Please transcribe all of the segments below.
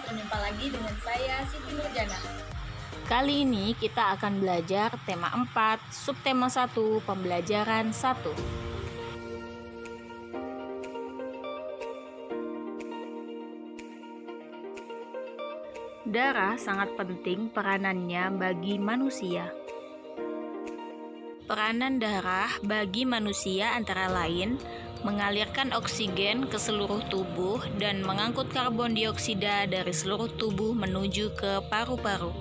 Berjumpa lagi dengan saya, Siti Nurjana. Kali ini kita akan belajar tema 4, subtema 1, pembelajaran 1. Darah sangat penting peranannya bagi manusia. Peranan darah bagi manusia antara lain mengalirkan oksigen ke seluruh tubuh dan mengangkut karbon dioksida dari seluruh tubuh menuju ke paru-paru.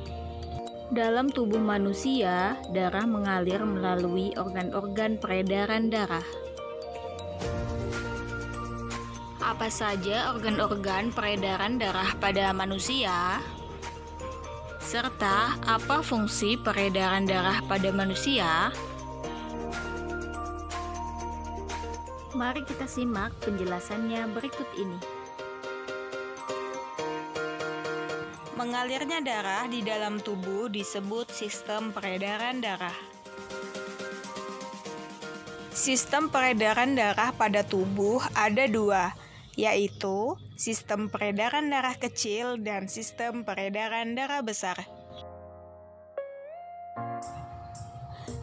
Dalam tubuh manusia, darah mengalir melalui organ-organ peredaran darah. Apa saja organ-organ peredaran darah pada manusia? Serta apa fungsi peredaran darah pada manusia? Mari kita simak penjelasannya berikut ini. Mengalirnya darah di dalam tubuh disebut sistem peredaran darah. Sistem peredaran darah pada tubuh ada dua, yaitu sistem peredaran darah kecil dan sistem peredaran darah besar.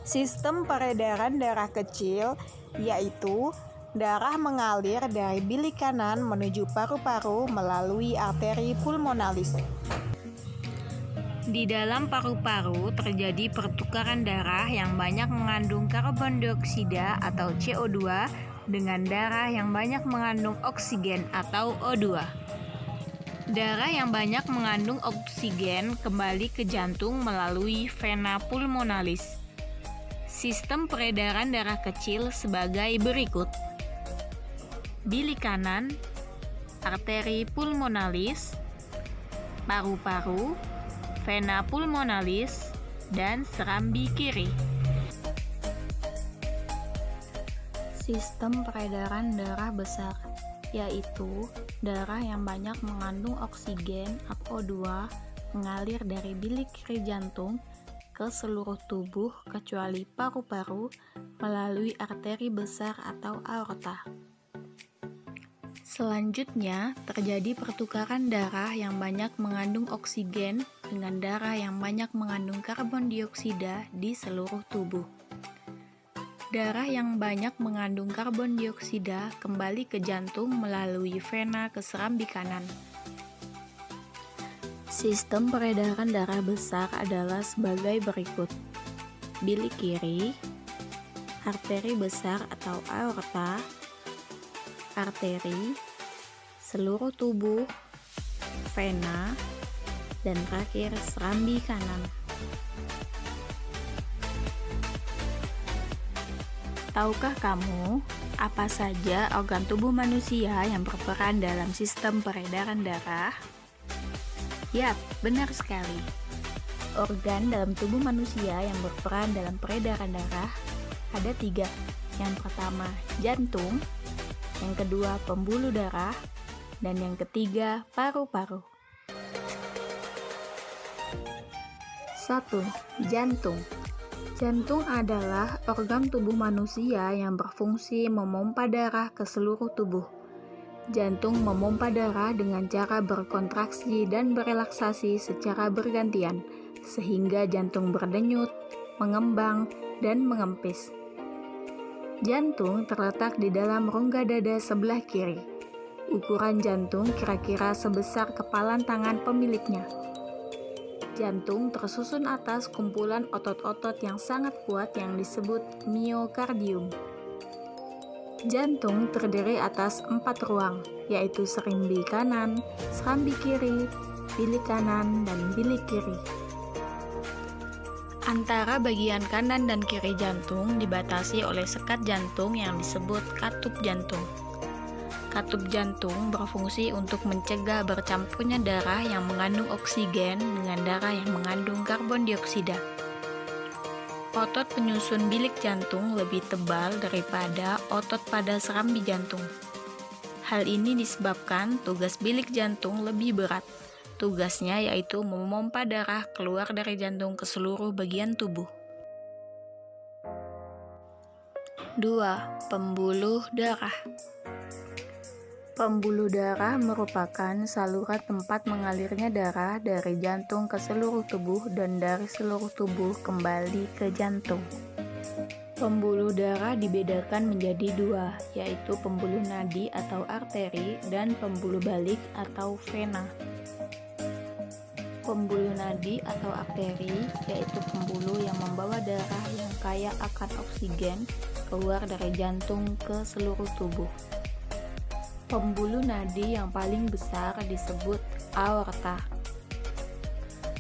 Sistem peredaran darah kecil yaitu darah mengalir dari bilik kanan menuju paru-paru melalui arteri pulmonalis. Di dalam paru-paru terjadi pertukaran darah yang banyak mengandung karbon dioksida atau CO2 dengan darah yang banyak mengandung oksigen atau O2. Darah yang banyak mengandung oksigen kembali ke jantung melalui vena pulmonalis. Sistem peredaran darah kecil sebagai berikut. Bilik kanan, arteri pulmonalis, paru-paru, vena pulmonalis, dan serambi kiri. Sistem peredaran darah besar, yaitu darah yang banyak mengandung oksigen atau O2 mengalir dari bilik kiri jantung ke seluruh tubuh kecuali paru-paru melalui arteri besar atau aorta. Selanjutnya, terjadi pertukaran darah yang banyak mengandung oksigen dengan darah yang banyak mengandung karbon dioksida di seluruh tubuh. Darah yang banyak mengandung karbon dioksida kembali ke jantung melalui vena ke serambi kanan. Sistem peredaran darah besar adalah sebagai berikut. Bilik kiri, arteri besar atau aorta, arteri, seluruh tubuh, vena, dan terakhir serambi kanan. Tahukah kamu apa saja organ tubuh manusia yang berperan dalam sistem peredaran darah? Yap, benar sekali. Organ dalam tubuh manusia yang berperan dalam peredaran darah ada 3. Yang pertama, jantung. Yang kedua, pembuluh darah, dan yang ketiga, paru-paru. 1. Jantung. Jantung adalah organ tubuh manusia yang berfungsi memompa darah ke seluruh tubuh. Jantung memompa darah dengan cara berkontraksi dan berelaksasi secara bergantian, sehingga jantung berdenyut, mengembang, dan mengempis. Jantung terletak di dalam rongga dada sebelah kiri. Ukuran jantung kira-kira sebesar kepalan tangan pemiliknya. Jantung tersusun atas kumpulan otot-otot yang sangat kuat yang disebut miokardium. Jantung terdiri atas 4 ruang, yaitu serambi kanan, serambi kiri, bilik kanan, dan bilik kiri. Antara bagian kanan dan kiri jantung dibatasi oleh sekat jantung yang disebut katup jantung. Katup jantung berfungsi untuk mencegah bercampurnya darah yang mengandung oksigen dengan darah yang mengandung karbon dioksida. Otot penyusun bilik jantung lebih tebal daripada otot pada serambi jantung. Hal ini disebabkan tugas bilik jantung lebih berat. Tugasnya yaitu memompa darah keluar dari jantung ke seluruh bagian tubuh. 2. Pembuluh darah. Pembuluh darah merupakan saluran tempat mengalirnya darah dari jantung ke seluruh tubuh dan dari seluruh tubuh kembali ke jantung. Pembuluh darah dibedakan menjadi dua, yaitu pembuluh nadi atau arteri dan pembuluh balik atau vena. Pembuluh nadi atau arteri yaitu pembuluh yang membawa darah yang kaya akan oksigen keluar dari jantung ke seluruh tubuh. Pembuluh nadi yang paling besar disebut aorta.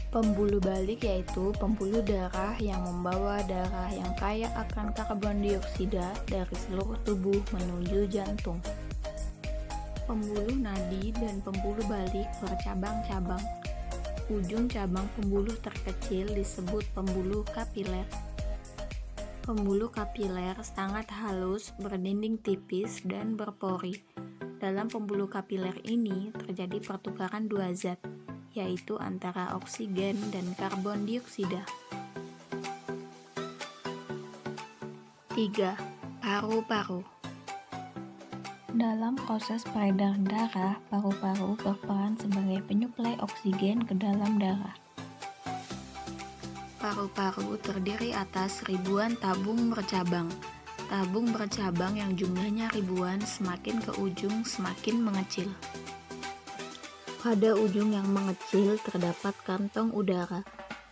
Pembuluh balik yaitu pembuluh darah yang membawa darah yang kaya akan karbon dioksida dari seluruh tubuh menuju jantung. Pembuluh nadi dan pembuluh balik bercabang-cabang. Ujung cabang pembuluh terkecil disebut pembuluh kapiler. Pembuluh kapiler sangat halus, berdinding tipis, dan berpori. Dalam pembuluh kapiler ini terjadi pertukaran dua zat, yaitu antara oksigen dan karbon dioksida. 3. Paru-paru. Dalam proses peredaran darah, paru-paru berperan sebagai penyuplai oksigen ke dalam darah. Paru-paru terdiri atas ribuan tabung bercabang. Tabung bercabang yang jumlahnya ribuan semakin ke ujung semakin mengecil. Pada ujung yang mengecil terdapat kantong udara.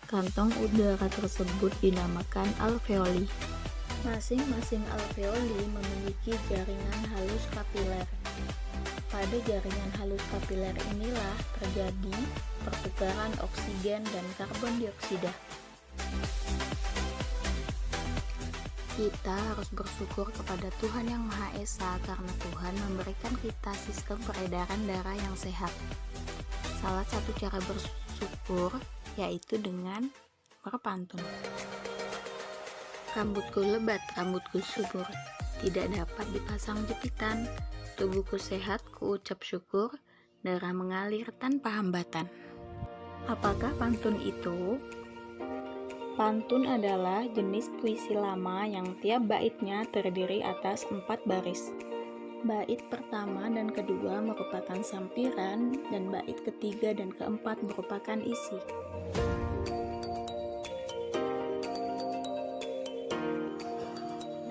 Kantong udara tersebut dinamakan alveoli. Masing-masing alveoli memiliki jaringan halus kapiler. Pada jaringan halus kapiler inilah terjadi pertukaran oksigen dan karbon dioksida. Kita harus bersyukur kepada Tuhan Yang Maha Esa karena Tuhan memberikan kita sistem peredaran darah yang sehat. Salah satu cara bersyukur yaitu dengan berpantun. Rambutku lebat, rambutku subur, tidak dapat dipasang jepitan. Tubuhku sehat, kuucap syukur, darah mengalir tanpa hambatan. Apakah pantun itu? Pantun adalah jenis puisi lama yang tiap baitnya terdiri atas 4 baris. Bait pertama dan kedua merupakan sampiran, dan bait ketiga dan keempat merupakan isi.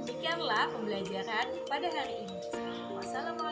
Demikianlah pembelajaran pada hari ini. Wassalamualaikum